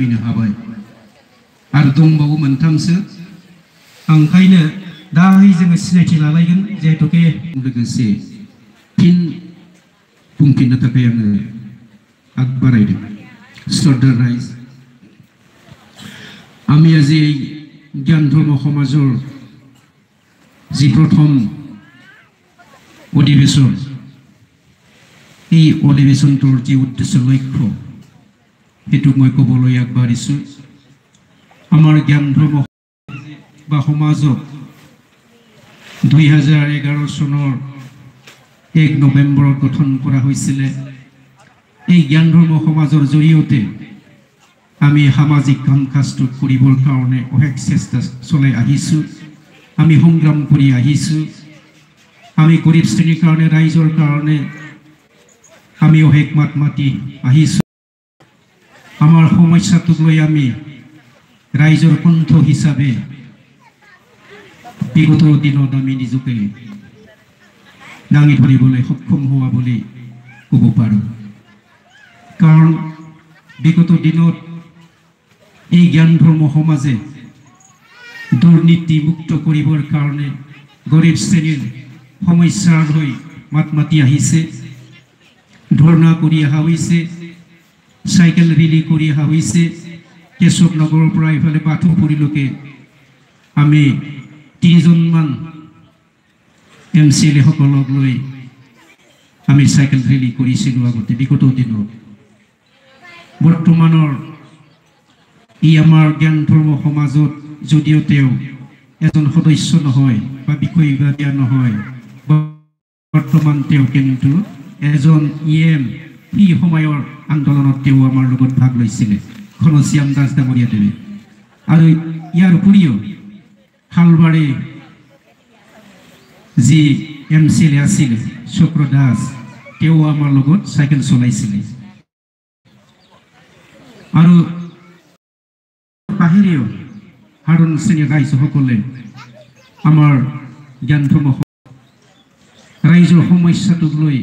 फैनो हाबाय आरो दंबावो मोनथामसो ओंखायनो दाहाय जोङो सिनायथि लालायगोन जिहेतुके लोगोसे फिन बुंफिननो थाखाय आङो आग बारायदों श्रद्धा राइज আমি আজি জ্ঞান ধৰ্ম সমাজৰ যি প্ৰথম অধিৱেশন এই অধিৱেশনটোৰ যি উদ্দেশ্য লক্ষ্য সেইটো মই ক'বলৈ আগবাঢ়িছোঁ আমাৰ জ্ঞান ধৰ্ম বা সমাজক 2011 চনৰ 1 নৱেম্বৰত গঠন কৰা হৈছিল এই জ্ঞান ধৰ্ম সমাজৰ জৰিয়তে আমি সামাজিক কাম কাজটো কৰিবৰ কাৰণে অহেক চেষ্টা চলাই আহিছোঁ আমি সংগ্ৰাম কৰি আহিছোঁ আমি গৰীব শ্ৰেণীৰ কাৰণে ৰাইজৰ কাৰণে আমি অহেক মাত মাতি আহিছোঁ আমাৰ সমস্যাটোক লৈ আমি ৰাইজৰ কণ্ঠ হিচাপে বিগত দিনত আমি নিজকে দাঙি ধৰিবলৈ সক্ষম হোৱা বুলি ক'ব পাৰোঁ কাৰণ বিগত দিনত এই জ্ঞান ধৰ্ম সমাজে দুৰ্নীতি মুক্ত কৰিবৰ কাৰণে গৰীব শ্ৰেণীৰ সমস্যাৰ হৈ মাত মাতি আহিছে ধৰ্ণা কৰি অহা হৈছে সাইকেল ৰেলী কৰি অহা হৈছে কেশৱ নগৰৰ পৰা ইফালে বাথুপুৰীলৈকে আমি 3জনমান MCLA সকলক লৈ আমি সাইকেল ৰেলী কৰিছিলোঁ আগতে বিগত দিনত বৰ্তমানৰ ই আমাৰ জ্ঞান ধৰ্ম সমাজত যদিও তেওঁ এজন সদস্য নহয় বা বিষয়বাদীয়া নহয় বৰ্তমান তেওঁ কিন্তু এজন EM এই সময়ৰ আন্দোলনত তেওঁ আমাৰ লগত ভাগ লৈছিল ঘনশ্যাম দাস ডাঙৰীয়া দেৱে আৰু ইয়াৰ উপৰিও হালবাৰী যি MCLA আছিল চক্ৰ দাস তেওঁ আমাৰ লগত সাইকেল চলাইছিল আৰু বাহিৰেও সাধাৰণ শ্ৰেণীৰ ৰাইজসকলে আমাৰ জ্ঞান ধৰ্ম ৰাইজৰ সমস্যাটোক লৈ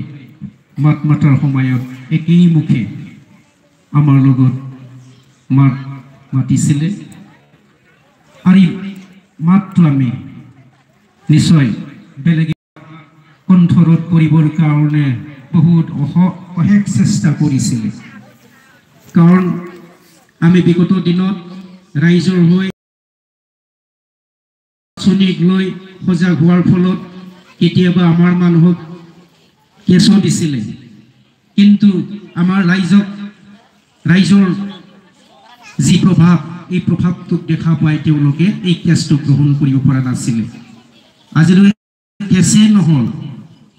মাত মাতাৰ সময়ত একেই মুখে আমাৰ লগত মাত মাতিছিলে আৰু মাতটো আমি নিশ্চয় বেলেগে কণ্ঠৰোধ কৰিবৰ কাৰণে বহুত অহেক চেষ্টা কৰিছিলে কাৰণ আমি বিগত দিনত ৰাইজৰ হৈ আঁচনিক লৈ সজাগ হোৱাৰ ফলত কেতিয়াবা আমাৰ মানুহক কেছো দিছিলে কিন্তু আমাৰ ৰাইজৰ যি প্ৰভাৱ এই প্ৰভাৱটোক দেখা পাই তেওঁলোকে এই কেছটো গ্ৰহণ কৰিব পৰা নাছিলে আজিলৈ কেছে নহল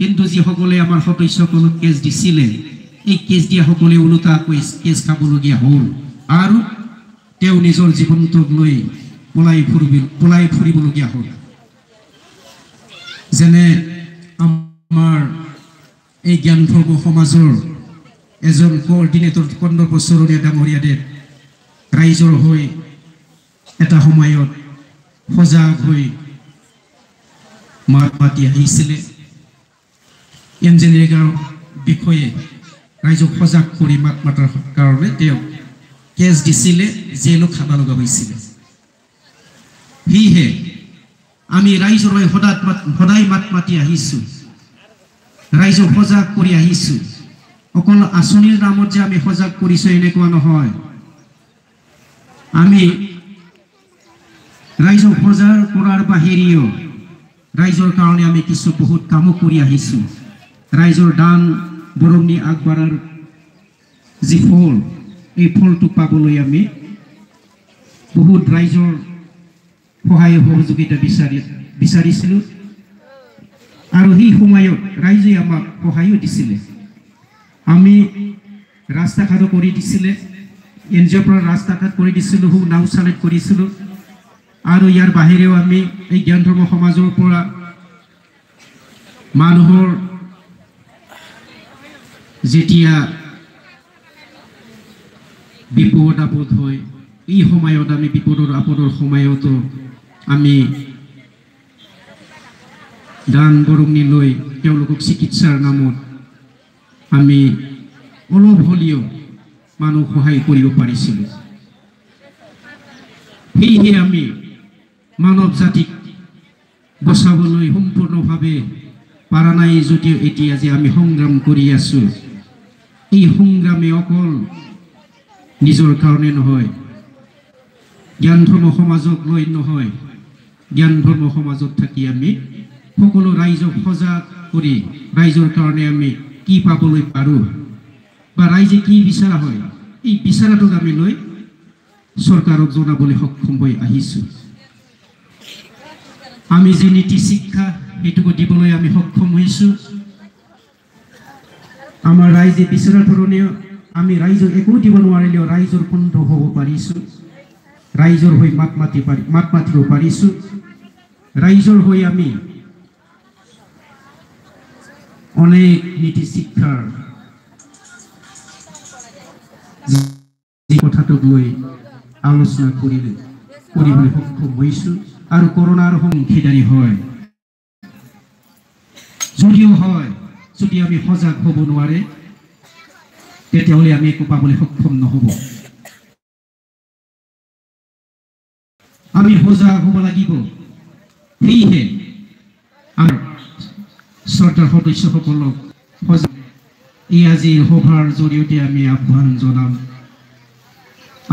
কিন্তু যিসকলে আমাৰ সদস্যসকলক কেছ দিছিলে এই কেছ দিয়াসকলে ওলোটা কেছ খাবলগীয়া হ'ল আৰু তেওঁ নিজৰ জীৱনটোক লৈ পলাই ফুৰিবলগীয়া হ'ল যেনে আমাৰ এই জ্ঞান ধৰ্ম সমাজৰ এজন কোঅৰ্ডিনেটৰ 15 বছৰীয়া ডাঙৰীয়া দেৱ ৰাইজৰ হৈ এটা সময়ত সজাগ হৈ মাত মাতি আহিছিলে ইঞ্জিনিয়াৰিঙৰ বিষয়ে ৰাইজক সজাগ কৰি মাত মাতাৰ কাৰণে তেওঁ কেছ দিছিলে জেলত খাব লগা হৈছিল সেয়ে আমি ৰাইজৰ হৈ সদায় মাত মাতি আহিছোঁ ৰাইজক সজাগ কৰি আহিছোঁ অকল আঁচনিৰ নামত যে আমি সজাগ কৰিছোঁ এনেকুৱা নহয় আমি ৰাইজক সজাগ কৰাৰ বাহিৰেও ৰাইজৰ কাৰণে আমি কিছু বহুত কামো কৰি আহিছোঁ ৰাইজৰ দান বৰঙণি আগবঢ়াৰ যি ফল এই ফলটো পাবলৈ আমি বহুত ৰাইজৰ সহায় সহযোগিতা বিচাৰিছিলোঁ আৰু সেই সময়ত ৰাইজে আমাক সহায়ো দিছিলে আমি ৰাস্তা ঘাট কৰি দিছিলে NGOৰ পৰা ৰাস্তা ঘাট কৰি দিছিলোঁ নাও চালক কৰিছিলোঁ আৰু ইয়াৰ বাহিৰেও আমি এই জ্ঞান ধৰ্ম সমাজৰ পৰা মানুহৰ যেতিয়া বিপদ আপদ হয় এই সময়ত আমি বিপদৰ আপদৰ সময়তো আমি দান বৰঙণি লৈ তেওঁলোকক চিকিৎসাৰ নামত আমি অলপ হ'লেও মানুহ সহায় কৰিব পাৰিছিলোঁ সেয়েহে আমি মানৱ জাতিক বচাবলৈ সম্পূৰ্ণভাৱে পাৰা নাই যদিও এতিয়া যে আমি সংগ্ৰাম কৰি আছো, এই সংগ্ৰামে অকল নিজৰ কাৰণে নহয়, জ্ঞান ধৰ্ম সমাজক লৈ নহয়, জ্ঞান ধৰ্ম সমাজত থাকি আমি সকলো ৰাইজক সজাগ কৰি ৰাইজৰ কাৰণে আমি কি পাবলৈ পাৰোঁ বা ৰাইজে কি বিচৰা হয়, এই বিচাৰাটোক আমি লৈ চৰকাৰক জনাবলৈ সক্ষম হৈ আহিছোঁ। আমি যে নীতি শিক্ষা এইটোকো দিবলৈ আমি সক্ষম হৈছোঁ। আমাৰ ৰাইজে বিচৰা ধৰণে আমি ৰাইজক একো দিব নোৱাৰিলেও ৰাইজৰ কণ্ঠ হ'ব পাৰিছোঁ, ৰাইজৰ হৈ মাত মাতিব পাৰিছোঁ, ৰাইজৰ হৈ আমি অনেক নীতি শিক্ষাৰ কথাটোক লৈ আলোচনা কৰিবলৈ সক্ষম হৈছোঁ। আৰু কৰোনাৰ অংশীদাৰী হয় যদিও হয়, যদি আমি সজাগ হ'ব নোৱাৰে তেতিয়াহ'লে আমি একো পাবলৈ সক্ষম নহ'ব। আমি সজাগ হ'ব লাগিব। সেয়েহে আমাৰ চৰকাৰ সদস্যসকলক সজাগ এই আজিৰ সভাৰ জৰিয়তে আমি আহ্বান জনাম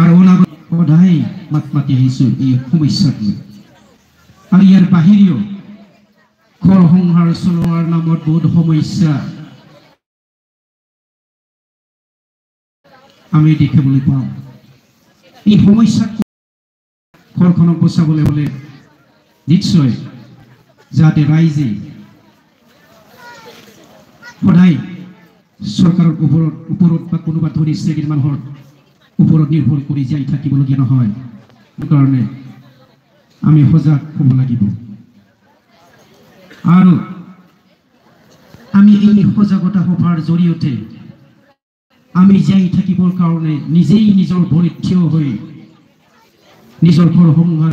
আৰু অনাগত সদায় মাত মাতি আহিছোঁ এই সমস্যাটো। আৰু ইয়াৰ বাহিৰেও ঘৰ সংসাৰ চলোৱাৰ নামত বহুত সমস্যা আমি দেখিবলৈ পাওঁ। এই সমস্যাত ঘৰখনক বচাবলৈ হ'লে নিশ্চয় যাতে ৰাইজে সদায় চৰকাৰৰ ওপৰত বা কোনোবা ধনী শ্ৰেণীৰ মানুহৰ ওপৰত নিৰ্ভৰ কৰি জীয়াই থাকিবলগীয়া নহয়। সেইকাৰণে আমি সজাগ হ'ব লাগিব আৰু আমি এই সজাগতা সভাৰ জৰিয়তে আমি জীয়াই থাকিবৰ কাৰণে নিজেই নিজৰ ভৰিত থিয় হৈ নিজৰ ঘৰ সংসাৰ